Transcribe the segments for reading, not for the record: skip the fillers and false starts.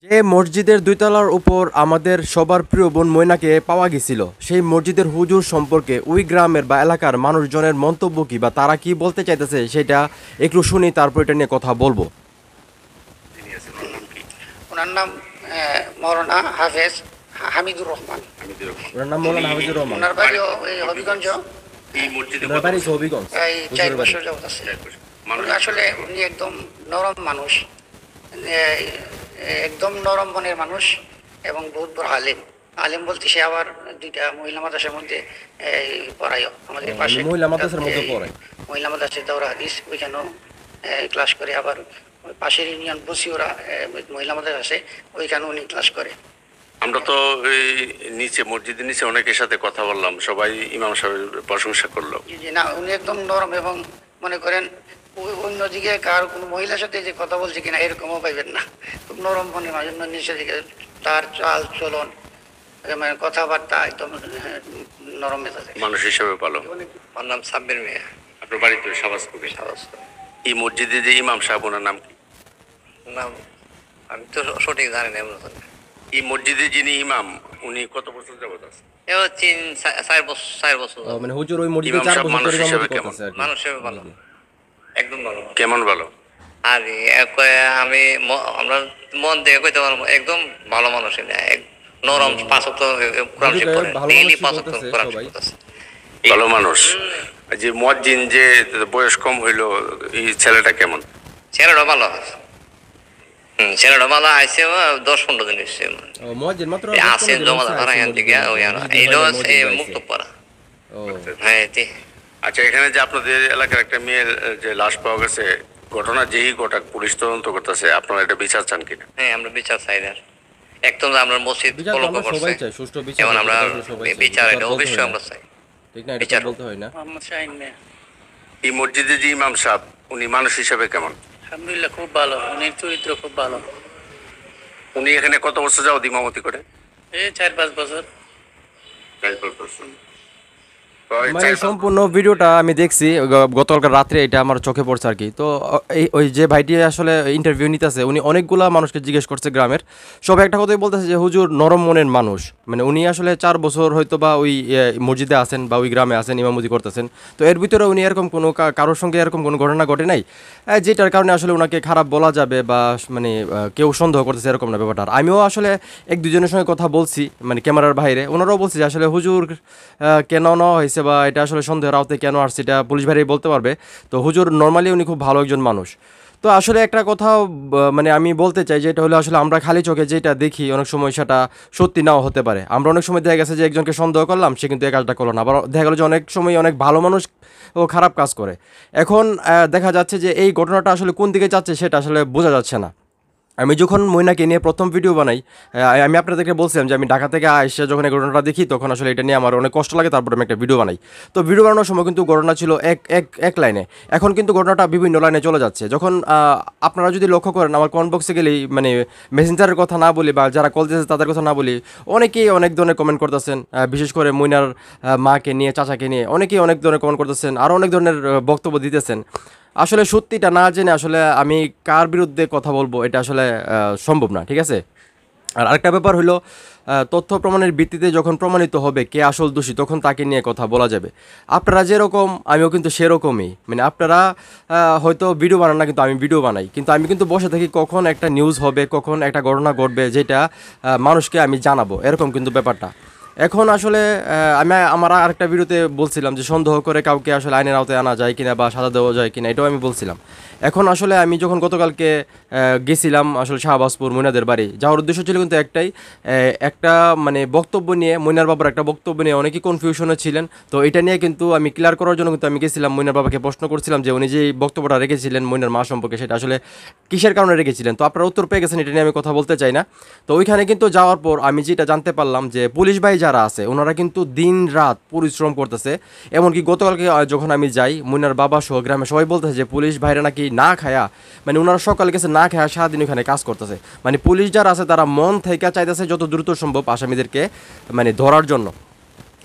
যে মসজিদের ২ তলার উপর আমাদের সবার প্রিয় বোন ময়নাকে পাওয়া গেছিল, সেই মসজিদের হুজুর সম্পর্কে ওই গ্রামের বা এলাকার মানুষজনের মন্তব্য কি বা তারা কি বলতে চাইতেছে সেটা একটু শুনি, তারপর এটা নিয়ে কথা বলবো। ওনার নাম মৌলানা হাফেজ হামিদুর রহমান। ওনার নাম মৌলানা হাফিজুর রহমান। ওনার বাড়ি ওই হবিগঞ্জ। ওনার বাড়ি হচ্ছে হবিগঞ্জ। এই 4 বছর যাবত আছে। আসলে উনি একদম নরম মানুষ, একদম নরম মনের মানুষ এবং বহুত বড় আলেম। আলেম বলতে সে আবার 2টা মহিলা মাদ্রাসার মধ্যে পড়ায় আমাদের পাশে। মহিলা মাদ্রাসার মধ্যে পড়ায়। মহিলা মাদ্রাসায় দাওরা হাদিস ওইখানেও ক্লাস করে। আবার পাশের ইউনিয়ন বসিওরা মহিলা মাদ্রাসা আছে, ওইখানে উনি ক্লাস করে। আমরা তো এই নিচে মসজিদের নিচে অনেকের সাথে কথা বললাম, সবাই ইমাম সাহেবের প্রশংসা করলো। যে না, উনি একদম নরম এবং মনে করেন অন্যদিকে কার কোনো মহিলার সাথে যে কথা বলছে কিনা এরকমও পাইবেন না। খুব নরম মনে মাঝে নিচে দিকে তার চাল চলন মানে কথাবার্তা একদম নরম মেজাজে। মানুষ হিসেবে ভালো। আমার নাম সাব্বির মিয়া। আপনার বাড়িতে সাবাস কবি। এই মসজিদে যে ইমাম সাহেব, ওনার নাম কি? নাম আমি তো সঠিক জানি না। এই মসজিদে যিনি ইমাম, উনি কত বছর যাবত আছে? এও 4 বছর। মানে হুজুর ওই মসজিদে ইমাম 4 সাহেব বছর মানুষ ধরে হিসেবে ইমামতি কেমন? করতেছে আর কি। মানুষ হিসেবে ভালো, একদম ভালো। কেমন ভালো? আর আমি আমরা মন থেকে কইতে পারবো একদম ভালো মানুষ, নরম। 5 ওয়াক্ত কোরআন শরীফ পড়ে, ভালো ডেইলি মানুষই 5 ওয়াক্ত বলতেছে কোরআন সবাই। শরীফ পড়তেছে। ভালো মানুষ। যে মুয়াজ্জিন যে বয়স কম হইলো, এই ছেলেটা কেমন? ছেলেটা ভালো আছে। ছেলেটা ভালো আইসে 10-15 দিন এসছে। ও মুয়াজ্জিন মাত্র আছে জমা ধরা এখান থেকে ওই এইলো মুক্ত পড়া। ও হ্যাঁ। আচ্ছা, এখানে যে আপনাদের এলাকার একটা মেয়ের যে লাশ পাওয়া গেছে, ঘটনা যেই ঘটাক পুলিশ তদন্ত করতেছে, আপনারা এটা বিচার চান কিনা? হ্যাঁ, আমরা বিচার চাই না। একদম আমরা মসজিদ বিচার তো কলঙ্ক আমরা করছে, সবাই চাই, সুষ্ঠু বিচার। যেমন আমরা সবাই চাই। বিচার এটা বলতে অবশ্যই হয় না। আমরা চাই। ঠিক না, এটা বিচার বলতে হয় না। মোহাম্মদ শাহিন মিয়া। এই মসজিদে যে ইমাম সাহেব, উনি মানুষ হিসেবে কেমন? আলহামদুলিল্লাহ খুব ভালো, উনির চরিত্র খুব ভালো। উনি এখানে কত বছর যাবত ইমামতি করে? এই 4-5 বছর। মানে সম্পূর্ণ ভিডিওটা আমি দেখছি গতকাল রাত্রে, এটা আমার চোখে পড়ছে আর কি। তো ওই যে ভাইটি আসলে ইন্টারভিউ নিতেছে, উনি অনেকগুলা মানুষকে জিজ্ঞেস করছে গ্রামের, সবাই একটা কথাই বলতেছে যে হুজুর নরম মনের মানুষ। মানে উনি আসলে 4 বছর হয়তো বা ওই মসজিদে আছেন বা ওই গ্রামে আছেন, ইমামতি করতেছেন। তো এর ভিতরে উনি এরকম কোনো কারোর সঙ্গে এরকম কোনো ঘটনা ঘটে নাই যেটার কারণে আসলে ওনাকে খারাপ বলা যাবে বা মানে কেউ সন্দেহ করতেছে এরকম না ব্যাপারটা। আমিও আসলে 1-2 জনের সঙ্গে কথা বলছি, মানে ক্যামেরার বাইরে, ওনারাও বলছে যে আসলে হুজুর কেন নেওয়া হয়েছে বা এটা আসলে সন্দেহের আওতায় কেন আসছে এটা পুলিশ ভাইরাই বলতে পারবে। তো হুজুর নর্মালি উনি খুব ভালো একজন মানুষ। তো আসলে একটা কথা মানে আমি বলতে চাই যে এটা হলো আসলে আমরা খালি চোখে যেটা দেখি অনেক সময় সেটা সত্যি নাও হতে পারে। আমরা অনেক সময় দেখা গেছে যে একজনকে সন্দেহ করলাম, সে কিন্তু এই কাজটা করলো না। আবার দেখা গেলো যে অনেক সময় অনেক ভালো মানুষ ও খারাপ কাজ করে। এখন দেখা যাচ্ছে যে এই ঘটনাটা আসলে কোন দিকে যাচ্ছে সেটা আসলে বোঝা যাচ্ছে না। আমি যখন ময়নাকে নিয়ে প্রথম ভিডিও বানাই, আমি আপনাদেরকে বলছিলাম যে আমি ঢাকা থেকে এসে যখন এই ঘটনাটা দেখি তখন আসলে এটা নিয়ে আমার অনেক কষ্ট লাগে, তারপরে আমি একটা ভিডিও বানাই। তো ভিডিও বানানোর সময় কিন্তু ঘটনা ছিল এক লাইনে, এখন কিন্তু ঘটনাটা বিভিন্ন লাইনে চলে যাচ্ছে। যখন আপনারা যদি লক্ষ্য করেন আমার কমেন্ট বক্সে গেলেই মানে মেসেঞ্জারের কথা না বলি বা যারা কল দিয়েছে তাদের কথা না বলি, অনেকেই অনেক ধরনের কমেন্ট করতেছেন, বিশেষ করে ময়নার মাকে নিয়ে, চাচাকে নিয়ে অনেকেই অনেক ধরনের কমেন্ট করতেছেন, আরও অনেক ধরনের বক্তব্য দিতেছেন। আসলে সত্যিটা না জেনে আসলে আমি কার বিরুদ্ধে কথা বলবো এটা আসলে সম্ভব না, ঠিক আছে। আর আরেকটা ব্যাপার হলো তথ্য প্রমাণের ভিত্তিতে যখন প্রমাণিত হবে কে আসল দোষী, তখন তাকে নিয়ে কথা বলা যাবে। আপনারা যেরকম আমিও কিন্তু সেরকমই, মানে আপনারা হয়তো ভিডিও বানান না, কিন্তু আমি ভিডিও বানাই, কিন্তু আমি কিন্তু বসে থাকি কখন একটা নিউজ হবে, কখন একটা ঘটনা ঘটবে যেটা মানুষকে আমি জানাবো, এরকম কিন্তু ব্যাপারটা। এখন আসলে আমি আমার আরেকটা ভিডিওতে বলছিলাম যে সন্দেহ করে কাউকে আসলে আইনের আওতায় আনা যায় কিনা বা সাজা দেওয়া যায় কিনা, এটাও আমি বলছিলাম। এখন আসলে আমি যখন গতকালকে গেছিলাম আসলে শাহবাজপুর ময়নাদের বাড়ি, যাওয়ার উদ্দেশ্য ছিল কিন্তু একটাই, একটা মানে বক্তব্য নিয়ে, ময়নার বাবার একটা বক্তব্য নিয়ে অনেকেই কনফিউশনে ছিলেন। তো এটা নিয়ে কিন্তু আমি ক্লিয়ার করার জন্য কিন্তু আমি গেছিলাম, ময়নার বাবাকে প্রশ্ন করছিলাম যে উনি যে বক্তব্যটা রেখেছিলেন ময়নার মা সম্পর্কে সেটা আসলে কিসের কারণে রেখেছিলেন। তো আপনারা উত্তর পেয়ে গেছেন, এটা নিয়ে আমি কথা বলতে চাই না। তো ওইখানে কিন্তু যাওয়ার পর আমি যেটা জানতে পারলাম যে পুলিশ ভাই যারা আছে ওনারা কিন্তু দিন রাত পরিশ্রম করতেছে। এমনকি গতকালকে যখন আমি যাই, ময়নার বাবা সহ গ্রামে সবাই বলতেছে যে পুলিশ ভাইরা নাকি না খায়া, মানে ওনারা সকালে গেছে না খায়া সারাদিন ওখানে কাজ করতেছে। মানে পুলিশ যারা আছে তারা মন থেকে চাইতেছে যত দ্রুত সম্ভব আসামিদেরকে মানে ধরার জন্য।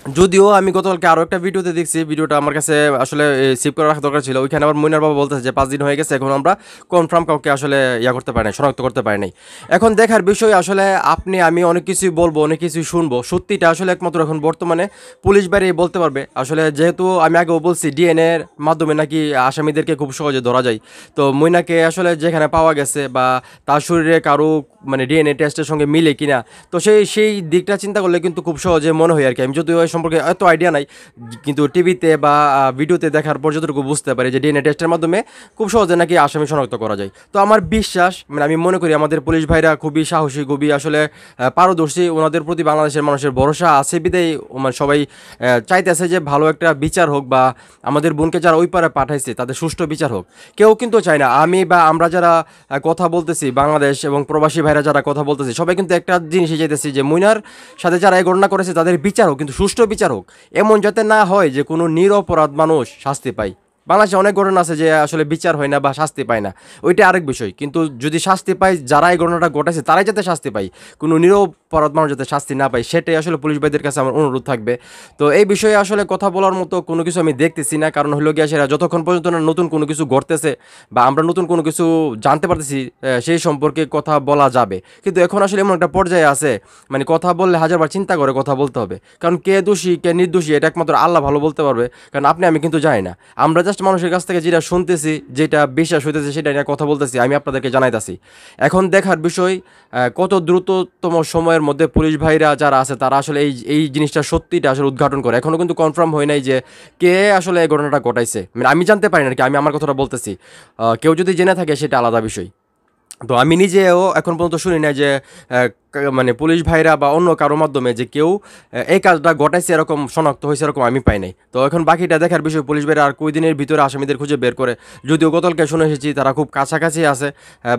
যদিও আমি গতকালকে আরও একটা ভিডিওতে দেখছি, ভিডিওটা আমার কাছে আসলে সেভ করে রাখা দরকার ছিল। ওইখানে আবার মইনার বাবা বলতেছে যে 5 দিন হয়ে গেছে, এখন আমরা কনফার্ম কাউকে আসলে করতে পারি নাই, শনাক্ত করতে পারি নাই। এখন দেখার বিষয় আসলে আপনি আমি অনেক কিছুই বলবো, অনেক কিছুই শুনবো, সত্যিটা আসলে একমাত্র এখন বর্তমানে পুলিশ বাইরে বলতে পারবে। আসলে যেহেতু আমি আগেও বলছি ডিএনএ এর মাধ্যমে নাকি আসামিদেরকে খুব সহজে ধরা যায়, তো মইনাকে আসলে যেখানে পাওয়া গেছে বা তার শরীরে কারো মানে ডিএনএ টেস্টের সঙ্গে মিলে কিনা, তো সেই দিকটা চিন্তা করলে কিন্তু খুব সহজে মনে হয় আর কি। আমি যদিও এই সম্পর্কে এত আইডিয়া নাই, কিন্তু টিভিতে বা ভিডিওতে দেখার পর যতটুকু বুঝতে পারি যে ডিএনএ টেস্টের মাধ্যমে খুব সহজে নাকি আসামি শনাক্ত করা যায়। তো আমার বিশ্বাস, মানে আমি মনে করি আমাদের পুলিশ ভাইরা খুবই সাহসী, খুবই আসলে পারদর্শী, ওনাদের প্রতি বাংলাদেশের মানুষের ভরসা আছে বিদায় মানে সবাই চাইতেছে যে ভালো একটা বিচার হোক, বা আমাদের বোনকে যারা ওই পারে পাঠাইছে তাদের সুষ্ঠু বিচার হোক। কেউ কিন্তু চায় না, আমি বা আমরা যারা কথা বলতেছি, বাংলাদেশ এবং প্রবাসী ভাইরা যারা কথা বলতেছি, সবাই কিন্তু একটা জিনিসই চাইতেছি যে মইনার সাথে যারা এই ঘটনা করেছে তাদের বিচার হোক, কিন্তু সুষ্ঠু বিচার হোক। এমন যাতে না হয় যে কোনো নিরপরাধ মানুষ শাস্তি পায়। বাংলাদেশে অনেক ঘটনা আছে যে আসলে বিচার হয় না বা শাস্তি পায় না, ওইটা আরেক বিষয়। কিন্তু যদি শাস্তি পায়, যারা এই ঘটনাটা ঘটাইছে তারাই যাতে শাস্তি পায়, কোনো নিরপরাধ মানুষ যাতে শাস্তি না পায়, সেটাই আসলে পুলিশ ভাইদের কাছে আমার অনুরোধ থাকবে। তো এই বিষয়ে আসলে কথা বলার মতো কোনো কিছু আমি দেখতেছি না, কারণ হলো গিয়া সেটা যতক্ষণ পর্যন্ত না নতুন কোনো কিছু ঘটতেছে বা আমরা নতুন কোনো কিছু জানতে পারতেছি, সেই সম্পর্কে কথা বলা যাবে। কিন্তু এখন আসলে এমন একটা পর্যায়ে আছে, মানে কথা বললে হাজারবার চিন্তা করে কথা বলতে হবে, কারণ কে দোষী কে নির্দোষী এটা একমাত্র আল্লাহ ভালো বলতে পারবে, কারণ আপনি আমি কিন্তু জানি না। আমরা জাস্ট মানুষের কাছ থেকে যেটা শুনতেছি, যেটা বিশ্বাস হইতেছে, সেটা নিয়ে কথা বলতেছি, আমি আপনাদেরকে জানাইতেছি। এখন দেখার বিষয় কত দ্রুততম সময়ের মধ্যে পুলিশ ভাইরা যারা আছে তারা আসলে এই জিনিসটা সত্যিটা আসলে উদ্ঘাটন করে। এখনও কিন্তু কনফার্ম হয় নাই যে কে আসলে এই ঘটনাটা ঘটাইছে, মানে আমি জানতে পারি না আর কি, আমি আমার কথাটা বলতেছি। কেউ যদি জেনে থাকে সেটা আলাদা বিষয়। তো আমি নিজেও এখন পর্যন্ত শুনি না যে মানে পুলিশ ভাইরা বা অন্য কারোর মাধ্যমে যে কেউ এই কাজটা ঘটাইছে এরকম শনাক্ত হয়েছে, এরকম আমি পাই নাই। তো এখন বাকিটা দেখার বিষয়, পুলিশ ভাইরা আর কই দিনের ভিতরে আসামিদের খুঁজে বের করে। যদিও গতকালকে শুনে এসেছি তারা খুব কাছাকাছি আছে,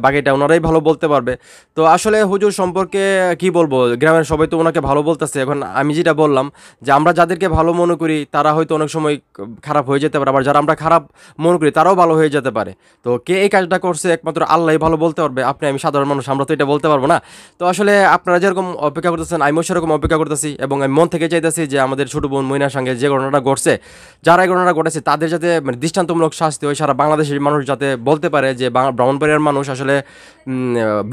বাকিটা ওনারাই ভালো বলতে পারবে। তো আসলে হুজুর সম্পর্কে কি বলবো, গ্রামের সবাই তো ওনাকে ভালো বলতেছে। এখন আমি যেটা বললাম যে আমরা যাদেরকে ভালো মনে করি তারা হয়তো অনেক সময় খারাপ হয়ে যেতে পারে, আবার যারা আমরা খারাপ মনে করি তারাও ভালো হয়ে যেতে পারে। তো কে এই কাজটা করছে একমাত্র আল্লাহই ভালো বলতে পারবে, আপনি আমি সাধারণ মানুষ, আমরা তো এটা বলতে পারবো না। তো আসলে আপনারা যেরকম অপেক্ষা করতেছেন আমিও সেরকম অপেক্ষা করতেছি, এবং আমি মন থেকে চাইতেছি যে আমাদের ছোটো বোন মইনার সঙ্গে যে ঘটনাটা ঘটছে, যারা এই ঘটনাটা ঘটেছে তাদের যাতে মানে দৃষ্টান্তমূলক শাস্তি হয়, সারা বাংলাদেশের মানুষ যাতে বলতে পারে যে ব্রাহ্মণবাড়িয়ার মানুষ আসলে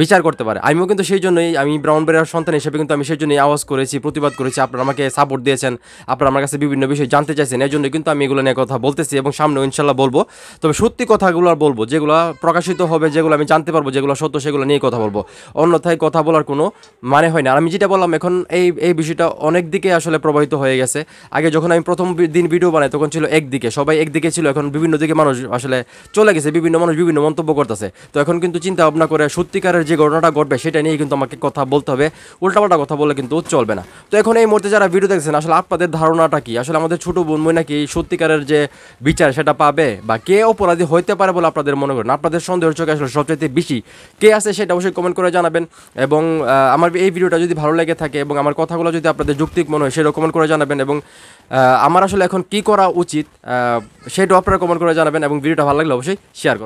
বিচার করতে পারে। আমিও কিন্তু সেই জন্যই, আমি ব্রাহ্মণবাড়িয়ার সন্তান হিসেবে কিন্তু আমি সেই জন্যই আওয়াজ করেছি, প্রতিবাদ করেছি। আপনারা আমাকে সাপোর্ট দিয়েছেন, আপনারা আমার কাছে বিভিন্ন বিষয় জানতে চাইছেন, এই জন্য কিন্তু আমি এগুলো নিয়ে কথা বলতেছি এবং সামনেও ইনশাল্লাহ বলবো। তবে সত্যি কথাগুলো আর বলবো, যেগুলো প্রকাশিত হবে, যেগুলো আমি জানতে পারবো, যেগুলো সত্য, সেগুলো নিয়ে কথা বলবো। অন্যথায় কথা বলার কোনো মানে হয় না। আর আমি যেটা বললাম, এখন এই বিষয়টা অনেক দিকে আসলে প্রবাহিত হয়ে গেছে। আগে যখন আমি প্রথম দিন ভিডিও বানাই তখন ছিল একদিকে, সবাই একদিকে ছিল, এখন বিভিন্ন দিকে মানুষ আসলে চলে গেছে, বিভিন্ন মানুষ বিভিন্ন মন্তব্য করতেছে। তো এখন কিন্তু চিন্তা ভাবনা করে সত্যিকারের যে ঘটনাটা ঘটবে সেটা নিয়ে কিন্তু আমাকে কথা বলতে হবে, উল্টাপাল্টা কথা বললে কিন্তু চলবে না। তো এখন এই মুহূর্তে যারা ভিডিও দেখছেন, আসলে আপনাদের ধারণাটা কি, আসলে আমাদের ছোটো বোন নাকি সত্যিকারের যে বিচার সেটা পাবে, বা কে অপরাধী হইতে পারে বলে আপনাদের মনে করেন, আপনাদের সন্দেহের চোখে আসলে সবচেয়ে বেশি কে আছে সেটা অবশ্যই কমেন্ট করে জানাবেন। এবং আমার এই ভিডিওটা যদি ভালো লেগে থাকে এবং আমার কথাগুলো যদি আপনাদের যৌক্তিক মনে হয় সেটাও কমেন্ট করে জানাবেন। এবং আমার আসলে এখন কি করা উচিত সেটাও আপনারা কমেন্ট করে জানাবেন, এবং ভিডিওটা ভালো লাগলে অবশ্যই শেয়ার করবেন।